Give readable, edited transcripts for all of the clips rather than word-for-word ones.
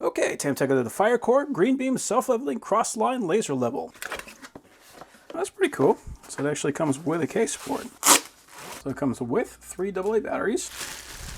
Okay, time to go to the Firecore Green Beam Self-Leveling Cross-Line Laser Level. That's pretty cool. So it actually comes with a case for it. So it comes with 3 AA batteries.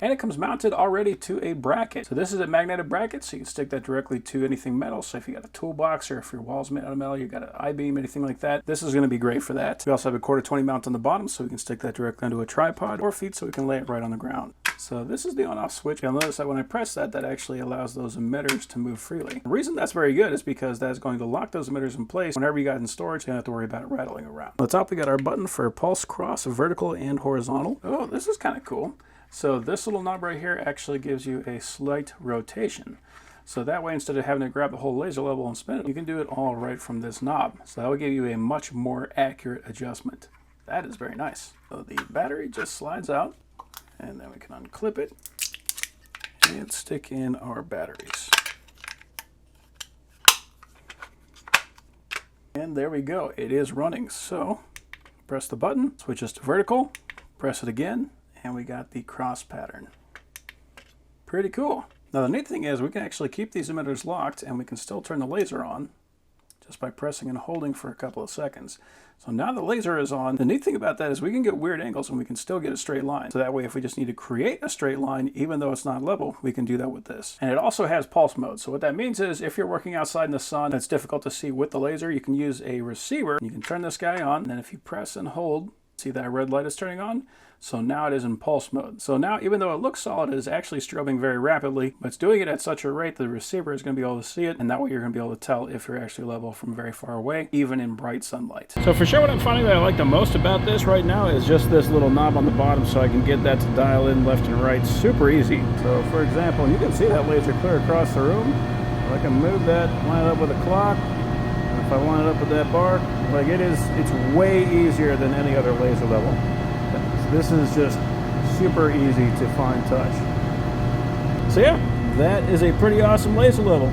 And it comes mounted already to a bracket. So this is a magnetic bracket, so you can stick that directly to anything metal. So if you got a toolbox or if your wall's made out of metal, you got an I-beam, anything like that, this is going to be great for that. We also have a 1/4-20 mount on the bottom, so we can stick that directly onto a tripod or feet so we can lay it right on the ground. So this is the on-off switch. You'll notice that when I press that, that actually allows those emitters to move freely. The reason that's very good is because that's going to lock those emitters in place. Whenever you got in storage, you don't have to worry about it rattling around. On the top, we got our button for pulse cross, vertical and horizontal. Oh, this is kind of cool. So this little knob right here actually gives you a slight rotation. So that way, instead of having to grab the whole laser level and spin it, you can do it all right from this knob. So that will give you a much more accurate adjustment. That is very nice. So the battery just slides out, and then we can unclip it and stick in our batteries. And there we go, it is running. So press the button, switches to vertical, press it again, and we got the cross pattern. Pretty cool. Now the neat thing is we can actually keep these emitters locked and we can still turn the laser on just by pressing and holding for a couple of seconds. So now the laser is on. The neat thing about that is we can get weird angles and we can still get a straight line. So that way if we just need to create a straight line, even though it's not level, we can do that with this. And it also has pulse mode. So what that means is if you're working outside in the sun, that's difficult to see with the laser, you can use a receiver. You can turn this guy on, and then if you press and hold, see that red light is turning on? So now it is in pulse mode. So now, even though it looks solid, it is actually strobing very rapidly, but it's doing it at such a rate that the receiver is going to be able to see it, and that way you're going to be able to tell if you're actually level from very far away, even in bright sunlight. So for sure what I'm finding that I like the most about this right now is just this little knob on the bottom, so I can get that to dial in left and right super easy. So for example, you can see that laser clear across the room. I can move that, line it up with a clock, and if I line it up with that bar, like it's way easier than any other laser level. This is just super easy to fine touch. So yeah, that is a pretty awesome laser level.